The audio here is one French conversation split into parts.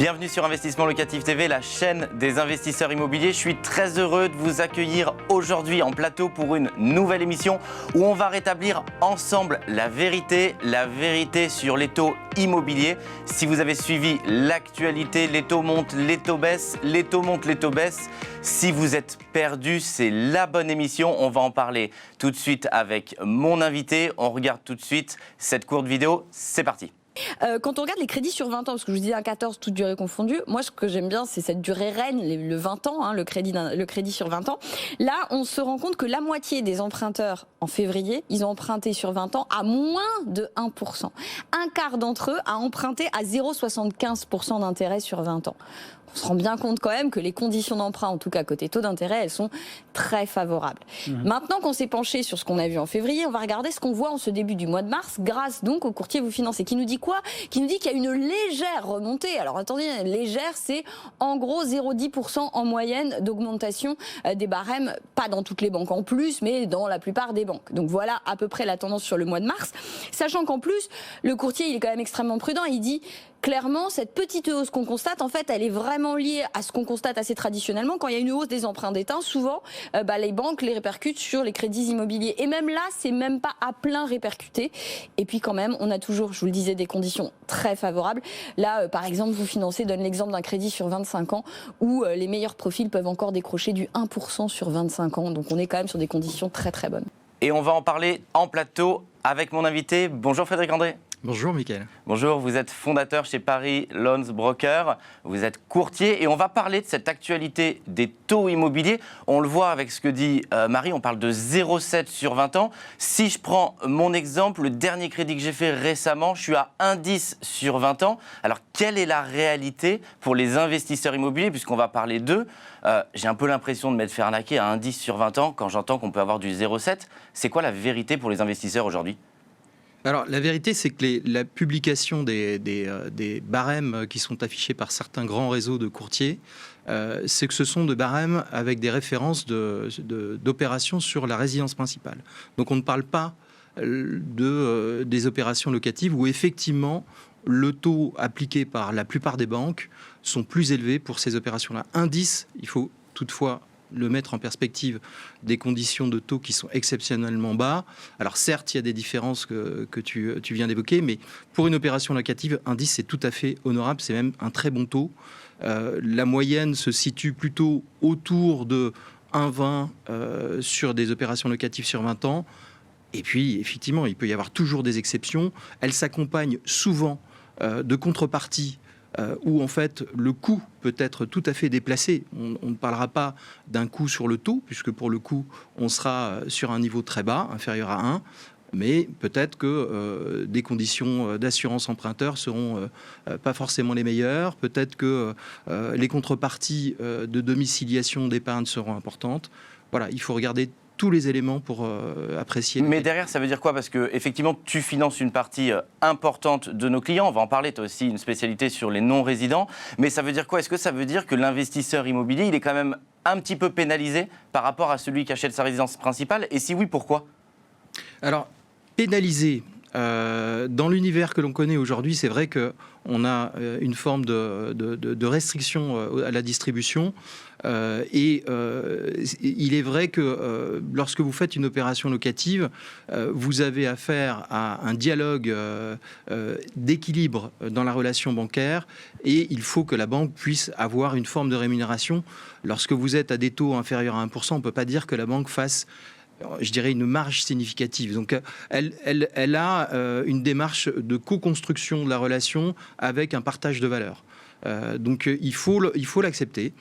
Bienvenue sur Investissement Locatif TV, la chaîne des investisseurs immobiliers. Je suis très heureux de vous accueillir aujourd'hui en plateau pour une nouvelle émission où on va rétablir ensemble la vérité sur les taux immobiliers. Si vous avez suivi l'actualité, les taux montent, les taux baissent, les taux montent, les taux baissent. Si vous êtes perdu, c'est la bonne émission. On va en parler tout de suite avec mon invité. On regarde tout de suite cette courte vidéo. C'est parti. Quand on regarde les crédits sur 20 ans, parce que je vous disais un 14, toute durée confondue, moi ce que j'aime bien c'est cette durée reine, le 20 ans, hein, le crédit sur 20 ans. Là, on se rend compte que la moitié des emprunteurs en février, ils ont emprunté sur 20 ans à moins de 1%. Un quart d'entre eux a emprunté à 0,75% d'intérêt sur 20 ans. On se rend bien compte quand même que les conditions d'emprunt, en tout cas côté taux d'intérêt, elles sont très favorables. Maintenant qu'on s'est penché sur ce qu'on a vu en février, on va regarder ce qu'on voit en ce début du mois de mars, grâce donc au courtier Vous Financer, qui nous dit quoi? Qui nous dit qu'il y a une légère remontée. Alors attendez, légère, c'est en gros 0,10% en moyenne d'augmentation des barèmes, pas dans toutes les banques en plus, mais dans la plupart des banques. Donc voilà à peu près la tendance sur le mois de mars. Sachant qu'en plus, le courtier, il est quand même extrêmement prudent, il dit clairement, cette petite hausse qu'on constate, en fait, elle est vraiment liée à ce qu'on constate assez traditionnellement. Quand il y a une hausse des emprunts d'État, souvent, les banques les répercutent sur les crédits immobiliers. Et même là, c'est même pas à plein répercuté. Et puis quand même, on a toujours, je vous le disais, des conditions très favorables. Là, par exemple, Vous Financer donne l'exemple d'un crédit sur 25 ans où les meilleurs profils peuvent encore décrocher du 1% sur 25 ans. Donc on est quand même sur des conditions très très bonnes. Et on va en parler en plateau avec mon invité. Bonjour Frédéric André. Bonjour Mickaël. Bonjour, vous êtes fondateur chez Paris Loans Broker, vous êtes courtier et on va parler de cette actualité des taux immobiliers. On le voit avec ce que dit Marie, on parle de 0,7 sur 20 ans. Si je prends mon exemple, le dernier crédit que j'ai fait récemment, je suis à 1,10 sur 20 ans. Alors quelle est la réalité pour les investisseurs immobiliers puisqu'on va parler d'eux? J'ai un peu l'impression de m'être fait arnaquer à 1,10 sur 20 ans quand j'entends qu'on peut avoir du 0,7. C'est quoi la vérité pour les investisseurs aujourd'hui ? Alors la vérité c'est que la publication des barèmes qui sont affichés par certains grands réseaux de courtiers, c'est que ce sont des barèmes avec des références d'opérations sur la résidence principale. Donc on ne parle pas des opérations locatives où effectivement le taux appliqué par la plupart des banques sont plus élevés pour ces opérations-là. 1,10, il faut toutefois le mettre en perspective des conditions de taux qui sont exceptionnellement bas. Alors certes, il y a des différences que tu viens d'évoquer, mais pour une opération locative, 1,10 c'est tout à fait honorable, c'est même un très bon taux. La moyenne se situe plutôt autour de 1,20 sur des opérations locatives sur 20 ans. Et puis, effectivement, il peut y avoir toujours des exceptions. Elles s'accompagnent souvent de contreparties où en fait le coût peut être tout à fait déplacé. On ne parlera pas d'un coût sur le taux, puisque pour le coup, on sera sur un niveau très bas, inférieur à 1, mais peut-être que des conditions d'assurance emprunteur seront pas forcément les meilleures, peut-être que les contreparties de domiciliation d'épargne seront importantes. Voilà, il faut regarder tous les éléments pour apprécier. Mais derrière, ça veut dire quoi? Parce que effectivement, tu finances une partie importante de nos clients. On va en parler. Tu as aussi une spécialité sur les non-résidents. Mais ça veut dire quoi? Est-ce que ça veut dire que l'investisseur immobilier, il est quand même un petit peu pénalisé par rapport à celui qui achète sa résidence principale? Et si oui, pourquoi? Alors, pénalisé. Dans l'univers que l'on connaît aujourd'hui, c'est vrai qu'on a une forme de restriction à la distribution. Il est vrai que lorsque vous faites une opération locative, vous avez affaire à un dialogue d'équilibre dans la relation bancaire et il faut que la banque puisse avoir une forme de rémunération. Lorsque vous êtes à des taux inférieurs à 1%, on ne peut pas dire que la banque fasse, je dirais, une marge significative. Donc, elle a une démarche de co-construction de la relation avec un partage de valeur. Donc, il faut l'accepter.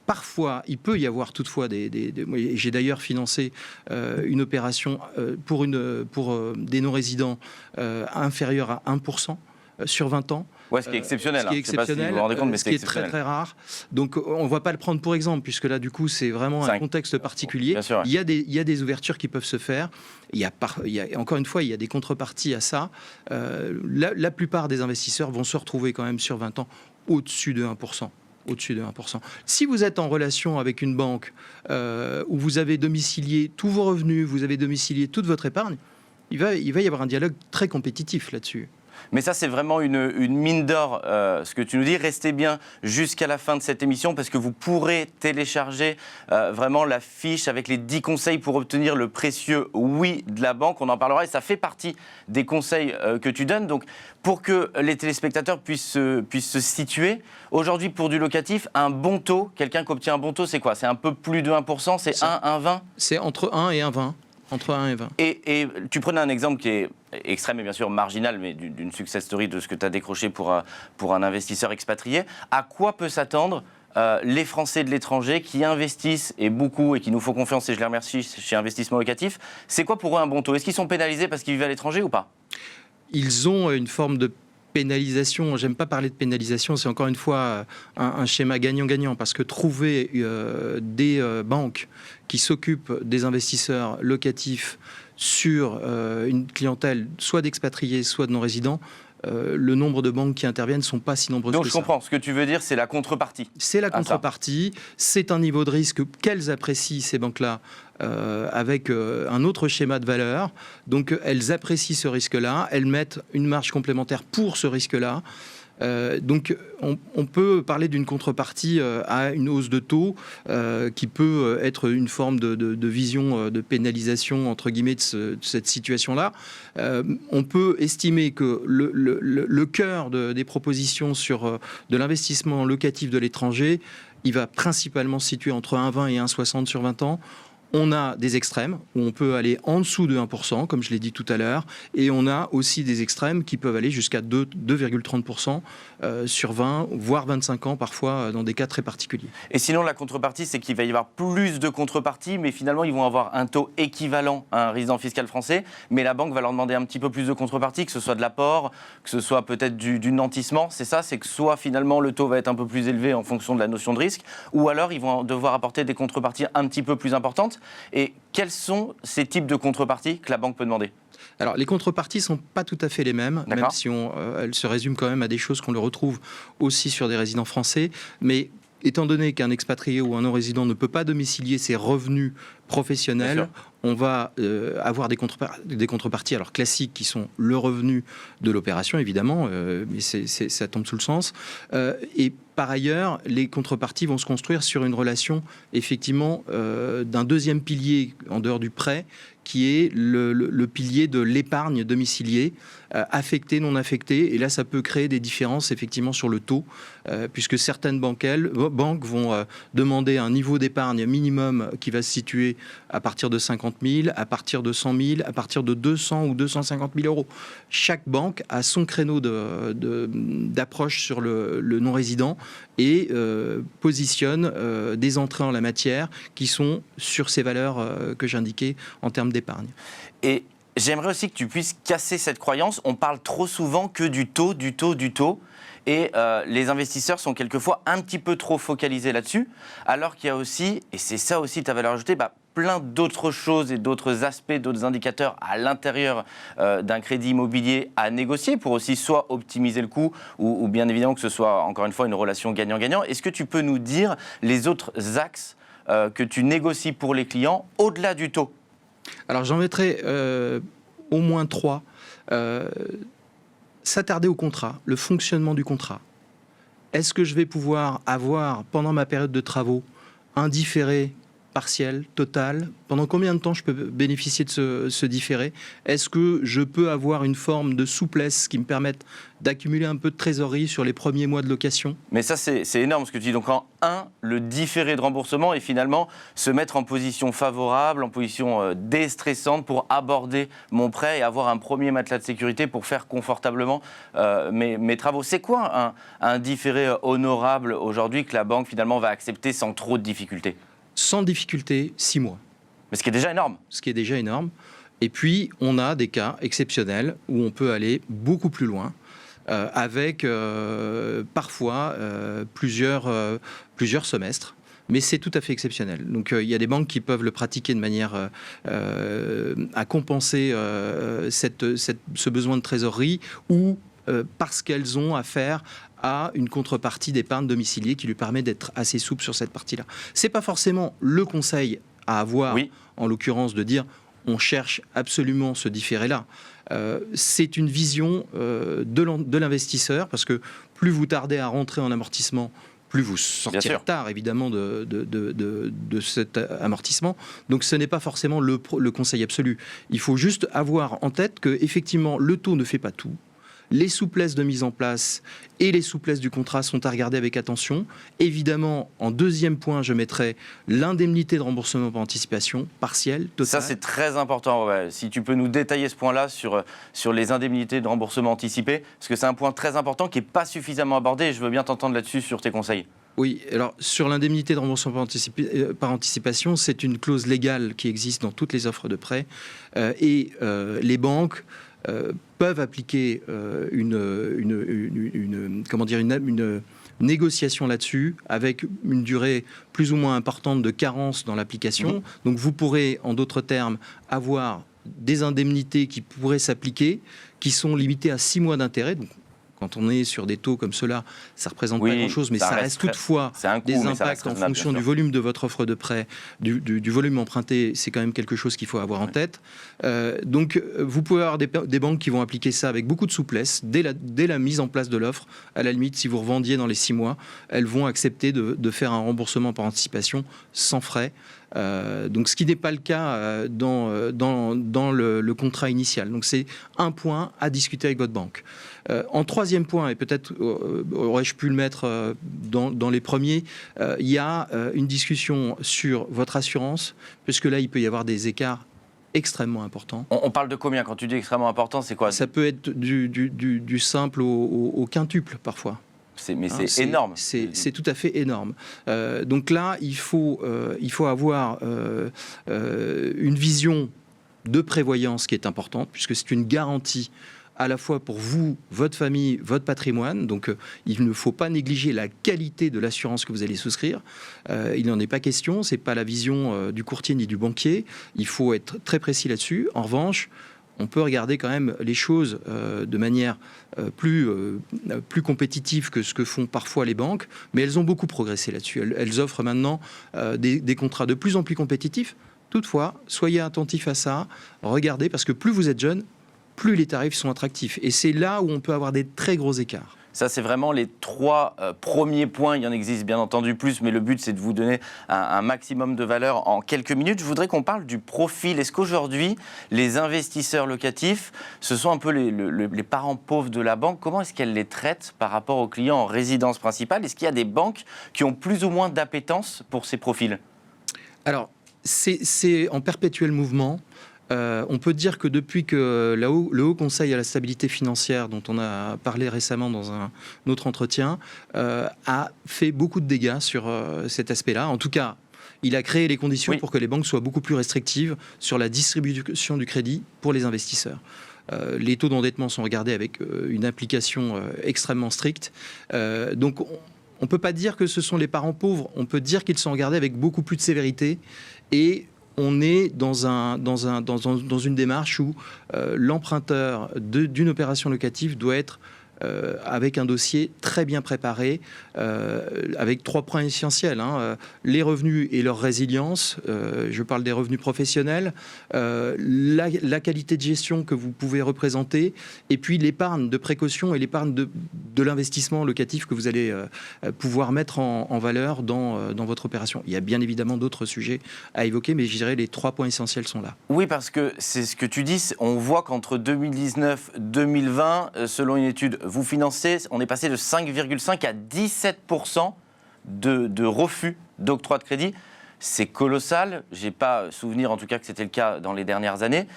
Parfois, il peut y avoir toutefois j'ai d'ailleurs financé une opération pour des non-résidents inférieurs à 1% sur 20 ans. Ouais, ce qui est exceptionnel. Ce qui est exceptionnel, si vous vous rendez compte, mais ce qui est très très rare. Donc on ne va pas le prendre pour exemple, puisque là du coup c'est vraiment un contexte particulier. Bien sûr, ouais. Il y a des ouvertures qui peuvent se faire. Encore une fois, il y a des contreparties à ça. La plupart des investisseurs vont se retrouver quand même sur 20 ans au-dessus de 1%. Au-dessus de 1%. Si vous êtes en relation avec une banque où vous avez domicilié tous vos revenus, vous avez domicilié toute votre épargne, il va y avoir un dialogue très compétitif là-dessus. Mais ça, c'est vraiment une mine d'or, ce que tu nous dis. Restez bien jusqu'à la fin de cette émission parce que vous pourrez télécharger vraiment la fiche avec les 10 conseils pour obtenir le précieux oui de la banque. On en parlera et ça fait partie des conseils que tu donnes. Donc, pour que les téléspectateurs puissent se situer, aujourd'hui, pour du locatif, un bon taux, quelqu'un qui obtient un bon taux, c'est quoi? C'est un peu plus de 1%, c'est 1, 1,20? C'est entre 1 et 1,20. Entre 1 et 20. Et tu prenais un exemple qui est extrême et bien sûr marginal, mais d'une success story de ce que tu as décroché pour un investisseur expatrié. À quoi peut s'attendre les Français de l'étranger qui investissent, et beaucoup, et qui nous font confiance, et je les remercie, chez Investissement Locatif? C'est quoi pour eux un bon taux? Est-ce qu'ils sont pénalisés parce qu'ils vivent à l'étranger ou pas? Ils ont une forme de pénalisation. J'aime pas parler de pénalisation, c'est encore une fois un schéma gagnant-gagnant, parce que trouver des banques qui s'occupent des investisseurs locatifs sur une clientèle soit d'expatriés, soit de non-résidents, le nombre de banques qui interviennent ne sont pas si nombreuses. Donc que je comprends, ce que tu veux dire, c'est la contrepartie. C'est la contrepartie, c'est un niveau de risque qu'elles apprécient, ces banques-là, avec un autre schéma de valeur. Donc elles apprécient ce risque-là, elles mettent une marge complémentaire pour ce risque-là. Donc on peut parler d'une contrepartie à une hausse de taux qui peut être une forme de vision de pénalisation entre guillemets de cette situation-là. On peut estimer que le cœur des propositions sur de l'investissement locatif de l'étranger, il va principalement se situer entre 1,20 et 1,60 sur 20 ans. On a des extrêmes où on peut aller en dessous de 1%, comme je l'ai dit tout à l'heure, et on a aussi des extrêmes qui peuvent aller jusqu'à 2,30% sur 20, voire 25 ans parfois, dans des cas très particuliers. Et sinon, la contrepartie, c'est qu'il va y avoir plus de contreparties, mais finalement, ils vont avoir un taux équivalent à un résident fiscal français, mais la banque va leur demander un petit peu plus de contrepartie, que ce soit de l'apport, que ce soit peut-être du nantissement. C'est ça, c'est que soit finalement le taux va être un peu plus élevé en fonction de la notion de risque, ou alors ils vont devoir apporter des contreparties un petit peu plus importantes. Et quels sont ces types de contreparties que la banque peut demander? Alors, les contreparties ne sont pas tout à fait les mêmes, même si elles se résument quand même à des choses qu'on le retrouve aussi sur des résidents français. Mais étant donné qu'un expatrié ou un non-résident ne peut pas domicilier ses revenus professionnels, on va avoir des contreparties alors classiques qui sont le revenu de l'opération, évidemment, mais ça tombe sous le sens. Et par ailleurs, les contreparties vont se construire sur une relation, effectivement, d'un deuxième pilier en dehors du prêt, qui est le pilier de l'épargne domiciliée, affectée, non affectée. Et là, ça peut créer des différences, effectivement, sur le taux, puisque certaines banques vont demander un niveau d'épargne minimum qui va se situer à partir de 50 000, à partir de 100 000, à partir de 200 ou 250 000 euros. Chaque banque a son créneau d'approche sur le non-résident et positionne des entrées en la matière qui sont sur ces valeurs que j'indiquais en termes d'épargne. Et j'aimerais aussi que tu puisses casser cette croyance. On parle trop souvent que du taux. Et les investisseurs sont quelquefois un petit peu trop focalisés là-dessus, alors qu'il y a aussi, et c'est ça aussi ta valeur ajoutée, plein d'autres choses et d'autres aspects, d'autres indicateurs à l'intérieur d'un crédit immobilier à négocier pour aussi soit optimiser le coût ou bien évidemment que ce soit encore une fois une relation gagnant-gagnant. Est-ce que tu peux nous dire les autres axes que tu négocies pour les clients au-delà du taux? Alors j'en mettrai au moins 3. S'attarder au contrat, le fonctionnement du contrat. Est-ce que je vais pouvoir avoir, pendant ma période de travaux, un différé partiel, total? Pendant combien de temps je peux bénéficier de ce différé? Est-ce que je peux avoir une forme de souplesse qui me permette d'accumuler un peu de trésorerie sur les premiers mois de location? Mais ça, c'est énorme ce que tu dis. Donc, le différé de remboursement et finalement se mettre en position favorable, en position déstressante pour aborder mon prêt et avoir un premier matelas de sécurité pour faire confortablement mes travaux. C'est quoi un différé honorable aujourd'hui que la banque finalement va accepter sans trop de difficultés? Sans difficulté, 6 mois. Mais ce qui est déjà énorme. Ce qui est déjà énorme. Et puis, on a des cas exceptionnels où on peut aller beaucoup plus loin, avec parfois plusieurs semestres. Mais c'est tout à fait exceptionnel. Donc, il y a des banques qui peuvent le pratiquer de manière à compenser ce besoin de trésorerie ou parce qu'elles ont affaire à une contrepartie d'épargne domiciliée qui lui permet d'être assez souple sur cette partie-là. C'est pas forcément le conseil à avoir, en l'occurrence, de dire on cherche absolument ce différé-là. C'est une vision de l'investisseur, parce que plus vous tardez à rentrer en amortissement, plus vous sortirez tard, évidemment, de cet amortissement. Donc, ce n'est pas forcément le conseil absolu. Il faut juste avoir en tête que, effectivement, le taux ne fait pas tout. Les souplesses de mise en place et les souplesses du contrat sont à regarder avec attention. Évidemment, en deuxième point, je mettrai l'indemnité de remboursement par anticipation, partielle, totale. Ça, c'est très important. Ouais. Si tu peux nous détailler ce point-là sur les indemnités de remboursement anticipé, parce que c'est un point très important qui n'est pas suffisamment abordé, et je veux bien t'entendre là-dessus sur tes conseils. Oui, alors sur l'indemnité de remboursement par anticipation, c'est une clause légale qui existe dans toutes les offres de prêt, et les banques peuvent appliquer une négociation là-dessus, avec une durée plus ou moins importante de carence dans l'application. Donc vous pourrez, en d'autres termes, avoir des indemnités qui pourraient s'appliquer, qui sont limitées à 6 mois d'intérêt. Donc, quand on est sur des taux comme cela, ça ne représente pas grand-chose, mais ça reste toutefois des impacts en fonction du volume de votre offre de prêt, du volume emprunté. C'est quand même quelque chose qu'il faut avoir en tête. Donc, vous pouvez avoir des banques qui vont appliquer ça avec beaucoup de souplesse dès la mise en place de l'offre. À la limite, si vous revendiez dans les 6 mois, elles vont accepter de faire un remboursement par anticipation sans frais. Donc, ce qui n'est pas le cas dans le contrat initial. Donc, c'est un point à discuter avec votre banque. En troisième point, et peut-être aurais-je pu le mettre dans les premiers, il y a une discussion sur votre assurance, puisque là, il peut y avoir des écarts extrêmement importants. On parle de combien? Quand tu dis extrêmement important, c'est quoi? Ça peut être du simple au quintuple, parfois. Mais c'est énorme. C'est tout à fait énorme. Donc là, il faut avoir une vision de prévoyance qui est importante, puisque c'est une garantie à la fois pour vous, votre famille, votre patrimoine. Donc, il ne faut pas négliger la qualité de l'assurance que vous allez souscrire. Il n'en est pas question. C'est pas la vision du courtier ni du banquier. Il faut être très précis là-dessus. En revanche, on peut regarder quand même les choses de manière plus compétitive que ce que font parfois les banques, mais elles ont beaucoup progressé là-dessus. Elles offrent maintenant des contrats de plus en plus compétitifs. Toutefois, soyez attentifs à ça, regardez, parce que plus vous êtes jeune, plus les tarifs sont attractifs. Et c'est là où on peut avoir des très gros écarts. Ça, c'est vraiment les 3 premiers points. Il y en existe bien entendu plus, mais le but, c'est de vous donner un maximum de valeur en quelques minutes. Je voudrais qu'on parle du profil. Est-ce qu'aujourd'hui, les investisseurs locatifs, ce sont un peu les parents pauvres de la banque? Comment est-ce qu'elle les traite par rapport aux clients en résidence principale? Est-ce qu'il y a des banques qui ont plus ou moins d'appétence pour ces profils? Alors, c'est en perpétuel mouvement. On peut dire que depuis que le Haut Conseil à la stabilité financière, dont on a parlé récemment dans un autre entretien, a fait beaucoup de dégâts sur cet aspect-là. En tout cas, il a créé les conditions pour que les banques soient beaucoup plus restrictives sur la distribution du crédit pour les investisseurs. Les taux d'endettement sont regardés avec une application extrêmement stricte. Donc, on ne peut pas dire que ce sont les parents pauvres. On peut dire qu'ils sont regardés avec beaucoup plus de sévérité, et on est dans une démarche où l'emprunteur d'une opération locative doit être avec un dossier très bien préparé, avec 3 points essentiels, les revenus et leur résilience, je parle des revenus professionnels, la qualité de gestion que vous pouvez représenter, et puis l'épargne de précaution et l'épargne de l'investissement locatif que vous allez pouvoir mettre en valeur dans votre opération. Il y a bien évidemment d'autres sujets à évoquer, mais je dirais les 3 points essentiels sont là. Oui, parce que c'est ce que tu dis, on voit qu'entre 2019 et 2020, selon une étude, vous financez, on est passé de 5,5 à 17% de refus d'octroi de crédit. C'est colossal. Je n'ai pas souvenir, en tout cas, que c'était le cas dans les dernières années.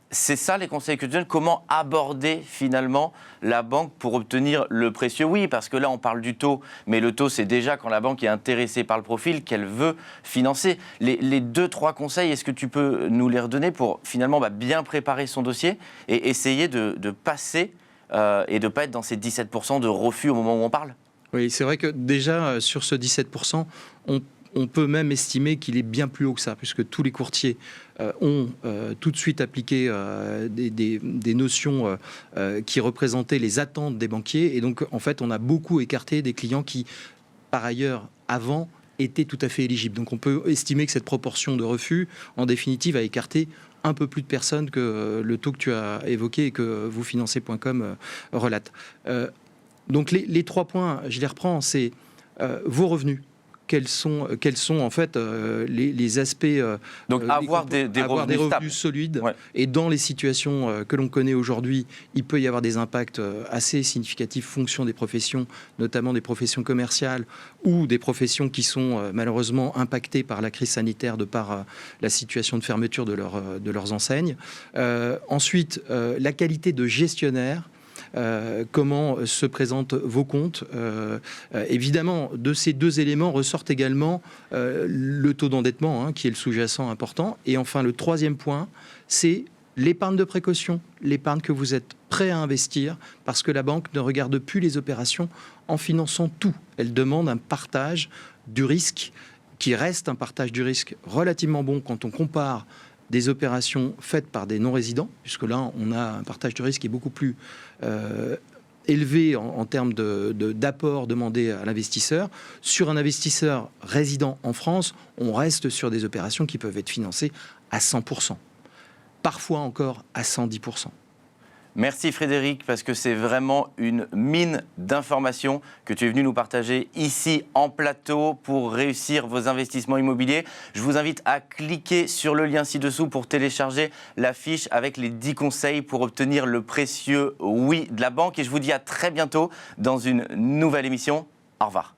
C'est ça les conseils que tu donnes? Comment aborder finalement la banque pour obtenir le précieux? Oui, parce que là on parle du taux, mais le taux c'est déjà quand la banque est intéressée par le profil qu'elle veut financer. Les 2-3 conseils, est-ce que tu peux nous les redonner pour finalement bien préparer son dossier et essayer de passer et de ne pas être dans ces 17% de refus au moment où on parle? Oui, c'est vrai que déjà sur ce 17%, on peut même estimer qu'il est bien plus haut que ça, puisque tous les courtiers ont tout de suite appliqué des notions qui représentaient les attentes des banquiers. Et donc, en fait, on a beaucoup écarté des clients qui, par ailleurs, avant, étaient tout à fait éligibles. Donc on peut estimer que cette proportion de refus, en définitive, a écarté un peu plus de personnes que le taux que tu as évoqué et que vousfinancez.com relate. Donc les 3 points, je les reprends, c'est vos revenus. Quels sont en fait les aspects donc avoir des revenus solides, ouais. Et dans les situations que l'on connaît aujourd'hui, il peut y avoir des impacts assez significatifs fonction des professions, notamment des professions commerciales ou des professions qui sont malheureusement impactées par la crise sanitaire de par la situation de fermeture de leurs enseignes. Ensuite, la qualité de gestionnaire. Comment se présentent vos comptes. Évidemment, de ces 2 éléments ressortent également le taux d'endettement, qui est le sous-jacent important. Et enfin, le 3e point, c'est l'épargne de précaution, l'épargne que vous êtes prêt à investir, parce que la banque ne regarde plus les opérations en finançant tout. Elle demande un partage du risque, qui reste un partage du risque relativement bon quand on compare des opérations faites par des non-résidents, puisque là, on a un partage de risque qui est beaucoup plus élevé en termes d'apport demandé à l'investisseur. Sur un investisseur résident en France, on reste sur des opérations qui peuvent être financées à 100%, parfois encore à 110%. Merci Frédéric, parce que c'est vraiment une mine d'informations que tu es venu nous partager ici en plateau pour réussir vos investissements immobiliers. Je vous invite à cliquer sur le lien ci-dessous pour télécharger la fiche avec les 10 conseils pour obtenir le précieux oui de la banque. Et je vous dis à très bientôt dans une nouvelle émission. Au revoir.